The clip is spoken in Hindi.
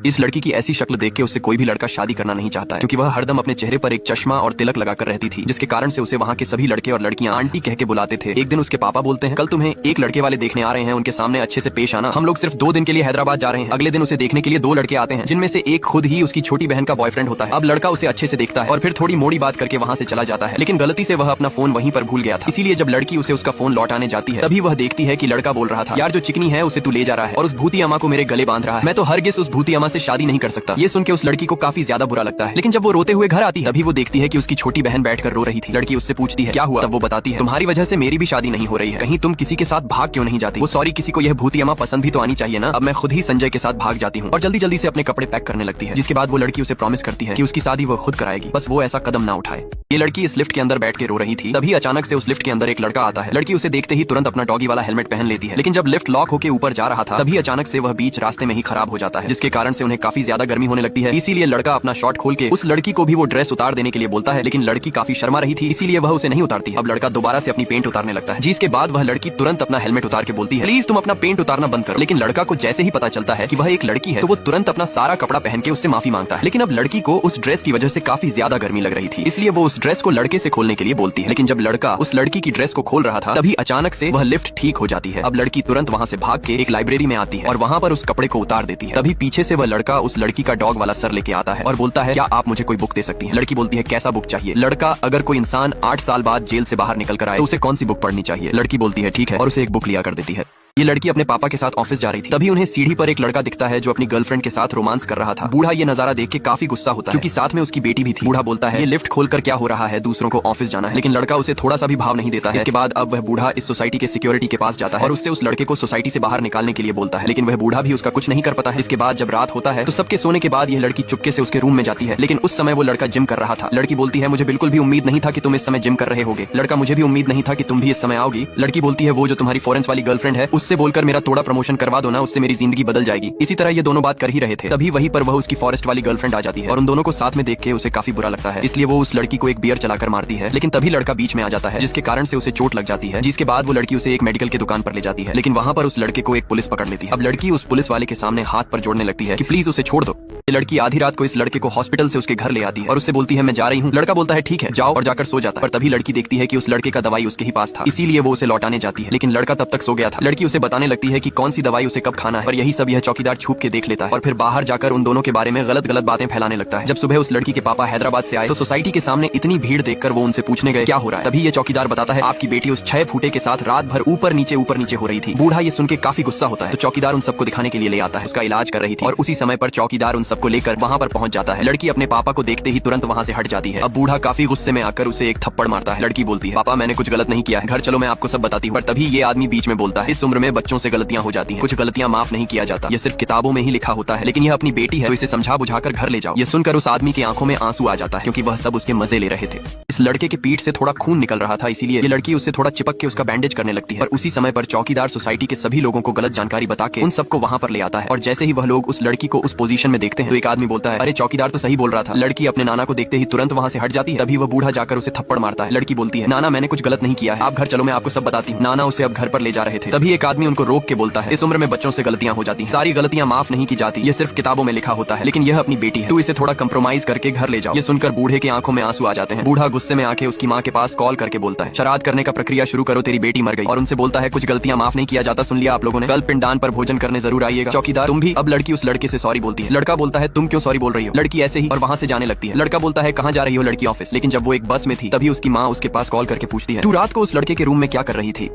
इस लड़की की ऐसी शक्ल देख के उससे कोई भी लड़का शादी करना नहीं चाहता है, क्योंकि वह हरदम अपने चेहरे पर एक चश्मा और तिलक लगाकर रहती थी, जिसके कारण से उसे वहाँ के सभी लड़के और लड़कियां आंटी कह के बुलाते थे। एक दिन उसके पापा बोलते हैं, कल तुम्हें एक लड़के वाले देखने आ रहे हैं, उनके सामने अच्छे से पेश आना, हम लोग सिर्फ 2 दिन के लिए हैदराबाद जा रहे हैं। अगले दिन उसे देखने के लिए 2 लड़के आते हैं, जिनमें से एक खुद ही उसकी छोटी बहन का बॉयफ्रेंड होता है। अब लड़का उसे अच्छे से देखता है और फिर थोड़ी मोड़ी बात करके वहाँ से चला जाता है, लेकिन गलती से वह अपना फोन वहीं पर भूल गया था। इसीलिए जब लड़की उसे उसका फोन लौटाने जाती है, तभी वह देखती है कि लड़का बोल रहा था, यार जो चिकनी है उसे तू ले जा रहा है और उस भूती अम्मा को मेरे गले बांध रहा है, मैं तो हरगिज उस भूती अम्मा से शादी नहीं कर सकता। ये सुन के उस लड़की को काफी ज्यादा बुरा लगता है, लेकिन जब वो रोते हुए घर आती है, तभी वो देखती है कि उसकी छोटी बहन बैठकर रो रही थी। लड़की उससे पूछती है क्या हुआ, तब वो बताती है, तुम्हारी वजह से मेरी भी शादी नहीं हो रही है, कहीं तुम किसी के साथ भाग क्यों नहीं जाती। वो सॉरी, किसी को यह भूती अम्मा पसंद भी तो आनी चाहिए ना, अब मैं खुद ही संजय के साथ भाग जाती हूँ, और जल्दी जल्दी से अपने कपड़े पैक करने लगती है। जिसके बाद वो लड़की उसे प्रॉमिस करती है कि उसकी शादी वो खुद कराएगी, बस वो ऐसा कदम ना उठाए। ये लड़की इस लिफ्ट के अंदर बैठ के रो रही थी, तभी अचानक से उस लिफ्ट के अंदर एक लड़का आता है। लड़की उसे देखते ही तुरंत अपना डॉगी वाला हेलमेट पहन लेती है, लेकिन जब लिफ्ट लॉक होकर ऊपर जा रहा था, तभी अचानक से वह बीच रास्ते में ही खराब हो जाता है, जिसके कारण से उन्हें काफी ज्यादा गर्मी होने लगती है। इसीलिए लड़का अपना शॉर्ट खोल के उस लड़की को भी वो ड्रेस उतार देने के लिए बोलता है, लेकिन लड़की काफी शर्मा रही थी, इसीलिए वह उसे नहीं उतारती। अब लड़का दोबारा से अपनी पेंट उतारने लगता है, जिसके बाद वह लड़की तुरंत अपना हेलमेट उतार के बोलती है, प्लीज तुम अपना पेंट उतारना बंद करो। लेकिन लड़का को जैसे ही पता चलता है कि वह एक लड़की है, तो वो तुरंत अपना सारा कपड़ा पहन के उससे माफी मांगता है। लेकिन अब लड़की को उस ड्रेस की वजह से काफी ज्यादा गर्मी लग रही थी, इसलिए वो उस ड्रेस को लड़के से खोलने के लिए बोलती है। लेकिन जब लड़का उस लड़की की ड्रेस को खोल रहा था, तभी अचानक से वह लिफ्ट ठीक हो जाती है। अब लड़की तुरंत वहाँ से भाग के एक लाइब्रेरी में आती है और वहाँ पर उस कपड़े को उतार देती है। तभी पीछे से वह लड़का उस लड़की का डॉग वाला सर लेके आता है और बोलता है, क्या आप मुझे कोई बुक दे सकती हैं। लड़की बोलती है, कैसा बुक चाहिए। लड़का, अगर कोई इंसान 8 साल बाद जेल से बाहर निकल कर आए तो उसे कौन सी बुक पढ़नी चाहिए। लड़की बोलती है ठीक है, और उसे एक बुक लिया कर देती है। ये लड़की अपने पापा के साथ ऑफिस जा रही थी, तभी उन्हें सीढ़ी पर एक लड़का दिखता है जो अपनी गर्लफ्रेंड के साथ रोमांस कर रहा था। बूढ़ा ये नजारा देख के काफी गुस्सा होता है, क्योंकि साथ में उसकी बेटी भी थी। बूढ़ा बोलता है, ये लिफ्ट खोलकर क्या हो रहा है, दूसरों को ऑफिस जाना है। लेकिन लड़का उसे थोड़ा सा भी भाव नहीं देता है। इसके बाद अब वह बूढ़ा इस सोसाइटी के सिक्योरिटी के पास जाता है और उससे उस लड़के को सोसाइटी से बाहर निकालने के लिए बोलता है, लेकिन वह बूढ़ा भी उसका कुछ नहीं कर पाता है। इसके बाद जब रात होता है तो सबके सोने के बाद यह लड़की चुपके से उसके रूम में जाती है, लेकिन उस समय वो लड़का जिम कर रहा था। लड़की बोलती है, मुझे बिल्कुल भी उम्मीद नहीं था कि तुम इस समय जिम कर रहे होगे। लड़का, मुझे भी उम्मीद नहीं था कि तुम भी इस समय आओगी। लड़की बोलती है, वो जो तुम्हारी फॉरेंस वाली गर्लफ्रेंड है, उससे बोलकर मेरा थोड़ा प्रमोशन करवा दो ना, उससे मेरी जिंदगी बदल जाएगी। इसी तरह ये दोनों बात कर ही रहे थे, तभी वहीं पर वह उसकी फॉरेस्ट वाली गर्लफ्रेंड आ जाती है और उन दोनों को साथ में देख के उसे काफी बुरा लगता है, इसलिए वो उस लड़की को एक बियर चलाकर मारती है। लेकिन तभी लड़का बीच में आ जाता है, जिसके कारण से उसे चोट लग जाती है। जिसके बाद वो लड़की उसे एक मेडिकल की दुकान पर ले जाती है, लेकिन वहाँ पर उस लड़के को एक पुलिस पकड़ लेती है। अब लड़की उस पुलिस वाले के सामने हाथ पर जोड़ने लगती है कि प्लीज उसे छोड़ दो। ये लड़की आधी रात को इस लड़के को हॉस्पिटल से उसके घर ले आती है और उससे बोलती है, मैं जा रही हूँ। लड़का बोलता है ठीक है जाओ, और जाकर सो जाता है। पर तभी लड़की देखती है कि उस लड़के का दवाई उसके ही पास था, इसीलिए वो उसे लौटाने जाती है, लेकिन लड़का तब तक सो गया था। लड़की उसे बताने लगती है कि कौन सी दवाई उसे कब खाना है, पर यही सब यह चौकीदार छुप के देख लेता है और फिर बाहर जाकर उन दोनों के बारे में गलत गलत बातें फैलाने लगता है। जब सुबह उस लड़की के पापा हैदराबाद से आए तो सोसाइटी के सामने इतनी भीड़ देखकर वो उनसे पूछने गए क्या हो रहा है। तभी ये चौकीदार बताता है, आपकी बेटी उस 6 फूटे के साथ रात भर ऊपर नीचे हो रही थी। बूढ़ा ये सुन के काफी गुस्सा होता है, तो चौकीदार उन सबको दिखाने के लिए ले आता है, उसका इलाज कर रही थी। और उसी समय पर चौकीदार उन सबको लेकर वहाँ पर पहुंच जाता है। लड़की अपने पापा को देखते ही तुरंत वहाँ से हट जाती है। अब बूढ़ा काफी गुस्से में आकर उसे एक थप्पड़ मारता है। लड़की बोलती है, पापा मैंने कुछ गलत नहीं किया है, घर चलो मैं आपको सब बताती हूँ। पर तभी ये आदमी बीच में बोलता है, इस उम्र में बच्चों से गलतियां हो जाती हैं, कुछ गलतियां माफ नहीं किया जाता, ये सिर्फ किताबों में ही लिखा होता है, लेकिन यह अपनी बेटी है तो इसे समझा बुझाकर घर ले जाओ। ये सुनकर उस आदमी की आंखों में आंसू आ जाता है, क्योंकि वह सब उसके मजे ले रहे थे। इस लड़के के पीठ से थोड़ा खून निकल रहा था, इसीलिए ये लड़की उससे थोड़ा चिपक के उसका बैंडेज करने लगती है। और उसी समय पर चौकीदार सोसाइटी के सभी लोगों को गलत जानकारी बता के उन सबको वहाँ पर ले आता है। और जैसे ही वह लोग उस लड़की को उस पोजीशन में देखते हैं तो एक आदमी बोलता है, अरे चौकीदार तो सही बोल रहा था। लड़की अपने नाना को देखते ही तुरंत वहाँ से हट जाती है। तभी वह बूढ़ा जाकर उसे थप्पड़ मारता है। लड़की बोलती है, नाना मैंने कुछ गलत नहीं किया है, आप घर चलो मैं आपको सब बताती हूँ। नाना उसे अब घर पर ले जा रहे थे, तभी एक आदमी उनको रोक के बोलता है, इस उम्र में बच्चों से गलतियां हो जाती, सारी गलतियां माफ नहीं की जाती, ये सिर्फ किताबों में लिखा होता है, लेकिन यह अपनी बेटी है, तू इसे थोड़ा कंप्रोमाइज करके घर ले जाओ। ये सुनकर बूढ़े की आंखों में आंसू आ जाते हैं। बूढ़ा गुस्से में आके उसकी माँ के पास कॉल करके बोलता है, श्राद्ध करने का प्रक्रिया शुरू करो, तेरी बेटी मर गई। और उनसे बोलता है, कुछ गलतियां माफ नहीं किया जाता, सुन लिया आप लोगों ने, कल पिंडदान पर भोजन करने जरूर आइएगा। चौकीदार, तुम भी। अब लड़की उस लड़के से सॉरी बोलती है। लड़का बोलता है, तुम क्यों सॉरी बोल रही हो। लड़की ऐसे ही और वहाँ से जाने लगती है। लड़का बोलता है, कहाँ जा रही हो। लड़की ऑफिस। लेकिन जब वो एक बस में थी तभी उसकी माँ उसके पास कॉल करके पूछती है, तू रात को उस लड़के के रूम में क्या कर रही थी।